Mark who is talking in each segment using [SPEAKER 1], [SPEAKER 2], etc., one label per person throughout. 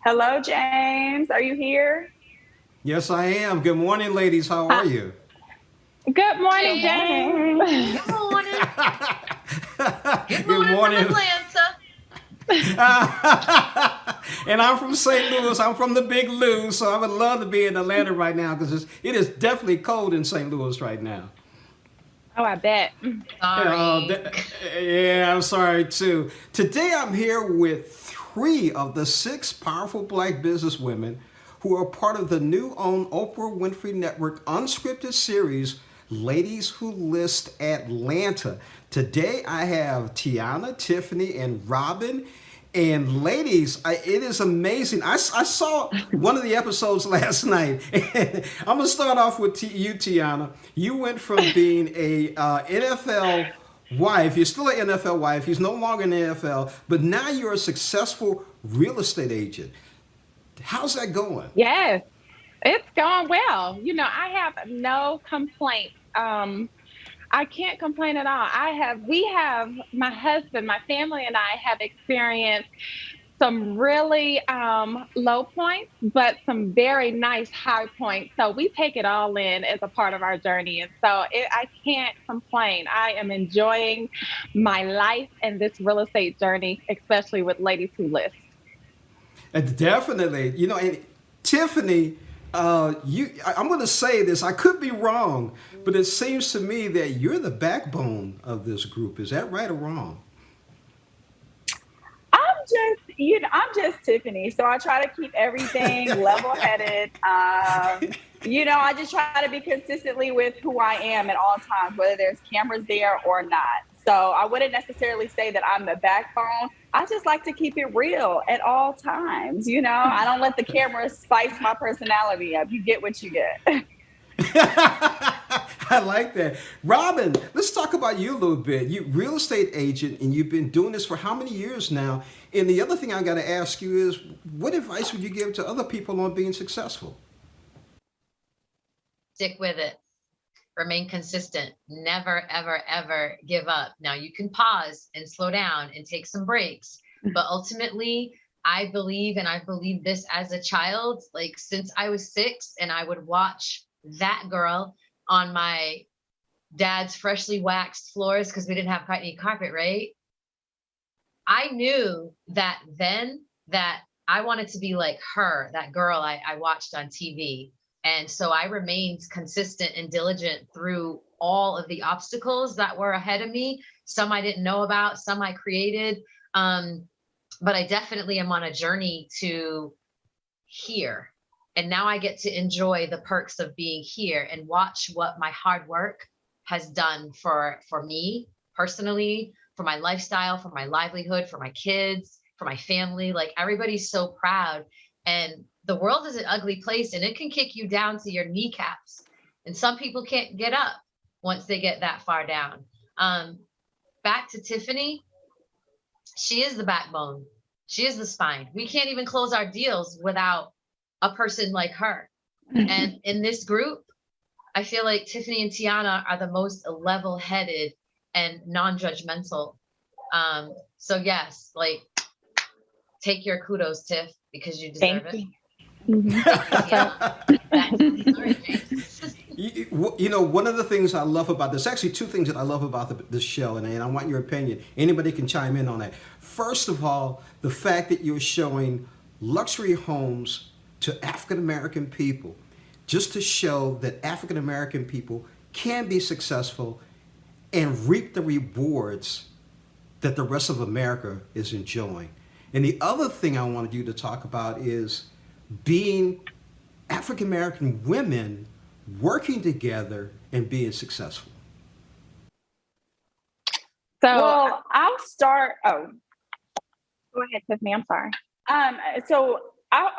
[SPEAKER 1] Hello, James. Are you here?
[SPEAKER 2] Yes, I am. Good morning, ladies. How are
[SPEAKER 1] Hi.
[SPEAKER 2] you?
[SPEAKER 1] Good
[SPEAKER 3] Good
[SPEAKER 1] morning,
[SPEAKER 3] morning.
[SPEAKER 1] James.
[SPEAKER 3] Good morning. Good
[SPEAKER 2] Good
[SPEAKER 3] morning from
[SPEAKER 2] morning.
[SPEAKER 3] Atlanta.
[SPEAKER 2] And I'm from St. Louis. I'm from the Big Lou, so I would love to be in Atlanta right now because it is definitely cold in St. Louis right now.
[SPEAKER 1] Oh, I bet.
[SPEAKER 2] Uh,
[SPEAKER 3] Sorry.
[SPEAKER 2] th- yeah, I'm sorry too. Today I'm here with three of the six powerful black businesswomen who are part of the new own Oprah Winfrey Network unscripted series, Ladies Who List Atlanta. Today I have Tiana, Tiffany, and Robin. And ladies, it is amazing. I saw one of the episodes last night. I'm gonna start off with you, Tiana. You went from being a NFL wife. You're still an NFL wife. He's no longer in the NFL, but now you're a successful real estate agent. How's that going?
[SPEAKER 1] Yes, it's going well. I have no complaints. I can't complain at all. We have, my husband, my family, and I have experienced some really low points, but some very nice high points. So we take it all in as a part of our journey. And so I can't complain. I am enjoying my life and this real estate journey, especially with Ladies Who List.
[SPEAKER 2] Definitely. And Tiffany, I'm going to say this. I could be wrong, but it seems to me that you're the backbone of this group. Is that right or wrong?
[SPEAKER 1] I'm just Tiffany. So I try to keep everything level headed. I just try to be consistently with who I am at all times, whether there's cameras there or not. So I wouldn't necessarily say that I'm the backbone. I just like to keep it real at all times. I don't let the camera spice my personality up. You get what you get.
[SPEAKER 2] I like that. Robin, let's talk about you a little bit. You real estate agent and you've been doing this for how many years now? And the other thing I got to ask you is what advice would you give to other people on being successful?
[SPEAKER 3] Stick with it. Remain consistent. Never, ever, ever give up. Now you can pause and slow down and take some breaks. But ultimately, I believe, and I've believed this as a child, like since I was 6, and I would watch that girl on my dad's freshly waxed floors because we didn't have any carpet, right? I knew that then that I wanted to be like her, that girl I watched on TV. And so I remained consistent and diligent through all of the obstacles that were ahead of me. Some I didn't know about, some I created. Um, but I definitely am on a journey to here. And now I get to enjoy the perks of being here and watch what my hard work has done for me personally, for my lifestyle, for my livelihood, for my kids, for my family. Like everybody's so proud. And the world is an ugly place and it can kick you down to your kneecaps. And some people can't get up once they get that far down. Um, Back to Tiffany, she is the backbone. She is the spine. We can't even close our deals without a person like her. And in this group, I feel like Tiffany and Tiana are the most level headed and non judgmental. So, yes, like take your kudos, Tiff, because you deserve
[SPEAKER 1] Thank
[SPEAKER 3] it.
[SPEAKER 1] you. Hmm. That's right.
[SPEAKER 3] Yeah. Back to the story, James.
[SPEAKER 2] One of the things I love about this, actually, two things that I love about this show, and I want your opinion. Anybody can chime in on that. First of all, the fact that you're showing luxury homes to African American people, just to show that African American people can be successful and reap the rewards that the rest of America is enjoying. And the other thing I wanted you to talk about is being African American women working together and being successful.
[SPEAKER 1] So I'll start. Oh, go ahead, Tiffany. I'm sorry.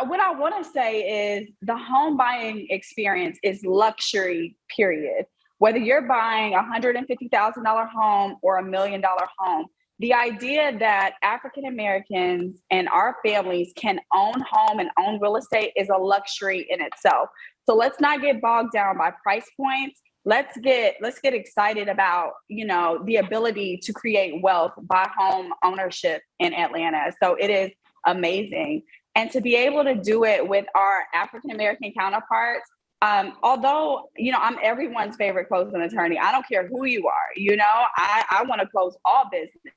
[SPEAKER 1] What I want to say is the home buying experience is luxury, period. Whether you're buying $150,000 home or $1 million home, the idea that African Americans and our families can own home and own real estate is a luxury in itself. So let's not get bogged down by price points. Let's get excited about the ability to create wealth by home ownership in Atlanta. So it is amazing.
[SPEAKER 4] And to be able to do it with our African American counterparts, although, I'm everyone's favorite closing attorney. I don't care who you are, I want to close all business.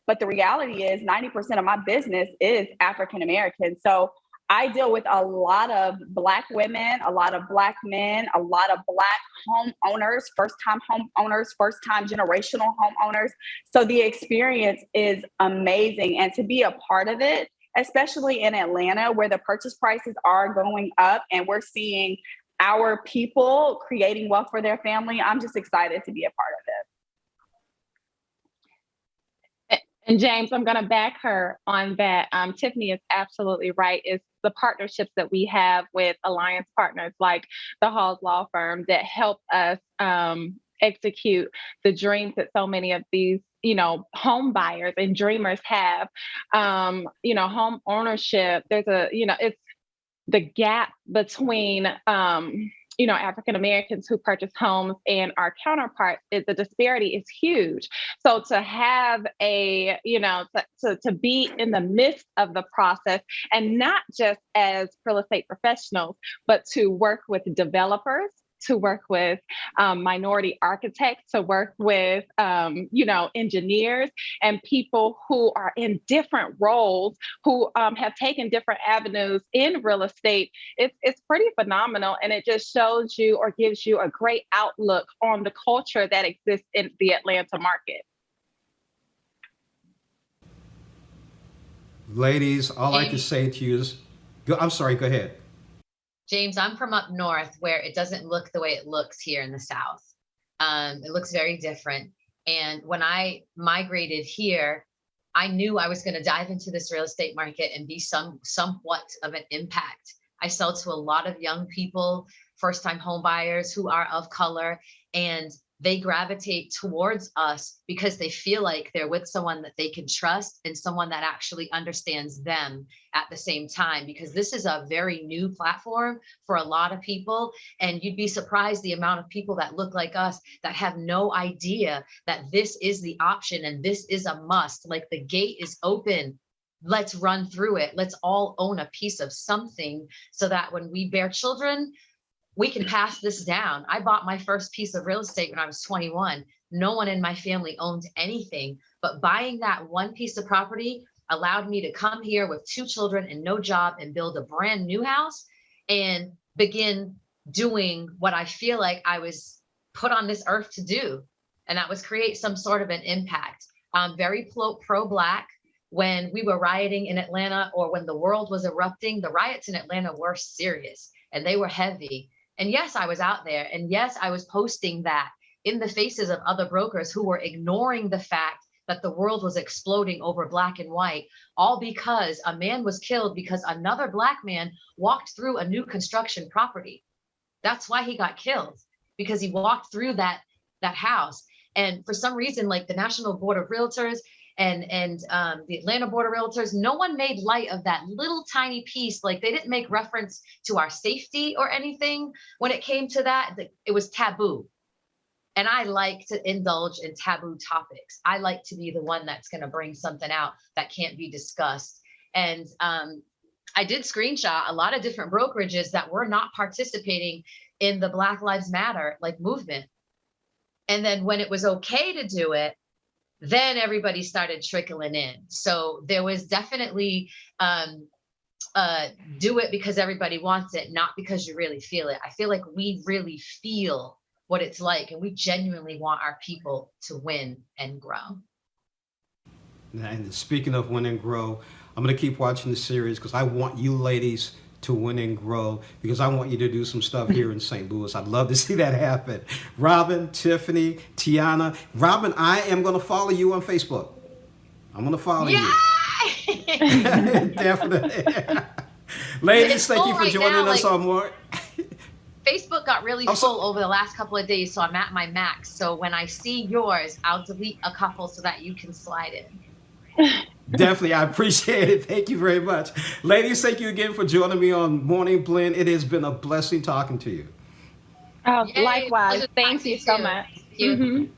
[SPEAKER 4] But the reality is 90% of my business is African American. So I deal with a lot of Black women, a lot of Black men, a lot of Black homeowners, first-time homeowners, first-time generational homeowners. So the experience is amazing. And to be a part of it, especially in Atlanta, where the purchase prices are going up and we're seeing our people creating wealth for their family, I'm just excited to be a part of it.
[SPEAKER 1] And James, I'm going to back her on that. Tiffany is absolutely right. It's the partnerships that we have with alliance partners like the Halls Law Firm that help us execute the dreams that so many of these, home buyers and dreamers have. Home ownership, there's it's the gap between African Americans who purchase homes and our counterparts, the disparity is huge. So to have to be in the midst of the process, and not just as real estate professionals, but to work with developers, to work with minority architects, to work with, engineers and people who are in different roles, who have taken different avenues in real estate. It's pretty phenomenal. And it just shows you or gives you a great outlook on the culture that exists in the Atlanta market.
[SPEAKER 2] Ladies, all I can say to you is, I'm sorry, go ahead.
[SPEAKER 3] James, I'm from up north where it doesn't look the way it looks here in the South. It looks very different. And when I migrated here, I knew I was going to dive into this real estate market and be somewhat of an impact. I sell to a lot of young people, first-time home buyers who are of color, and they gravitate towards us because they feel like they're with someone that they can trust and someone that actually understands them at the same time, because this is a very new platform for a lot of people. And you'd be surprised the amount of people that look like us that have no idea that this is the option and this is a must. Like, the gate is open. Let's run through it. Let's all own a piece of something so that when we bear children, we can pass this down. I bought my first piece of real estate when I was 21. No one in my family owned anything, but buying that one piece of property allowed me to come here with 2 children and no job and build a brand new house and begin doing what I feel like I was put on this earth to do. And that was create some sort of an impact. I'm very pro-Black. When we were rioting in Atlanta, or when the world was erupting, the riots in Atlanta were serious and they were heavy. And yes, I was out there. And yes, I was posting that in the faces of other brokers who were ignoring the fact that the world was exploding over Black and white, all because a man was killed because another Black man walked through a new construction property. That's why he got killed, because he walked through that house. And for some reason, like the National Board of Realtors and the Atlanta Board of Realtors, no one made light of that little tiny piece. Like, they didn't make reference to our safety or anything when it came to that. It was taboo. And I like to indulge in taboo topics. I like to be the one that's going to bring something out that can't be discussed. And I did screenshot a lot of different brokerages that were not participating in the Black Lives Matter movement. And then when it was okay to do it, then everybody started trickling in. So there was definitely do it because everybody wants it, not because you really feel it. I feel like we really feel what it's like, and we genuinely want our people to win and grow.
[SPEAKER 2] And speaking of win and grow, I'm going to keep watching the series because I want you ladies to win and grow, because I want you to do some stuff here in St. Louis. I'd love to see that happen. Robin, Tiffany, Tiana. Robin, I am going to follow you on Facebook. I'm going to follow you. Definitely. Ladies, thank you for joining us on more.
[SPEAKER 3] Facebook got really full over the last couple of days, so I'm at my max. So when I see yours, I'll delete a couple so that you can slide in.
[SPEAKER 2] Definitely, I appreciate it. Thank you very much. Ladies, thank you again for joining me on Morning Blend. It has been a blessing talking to you.
[SPEAKER 1] Oh, likewise. Thank you so much.
[SPEAKER 3] Thank you.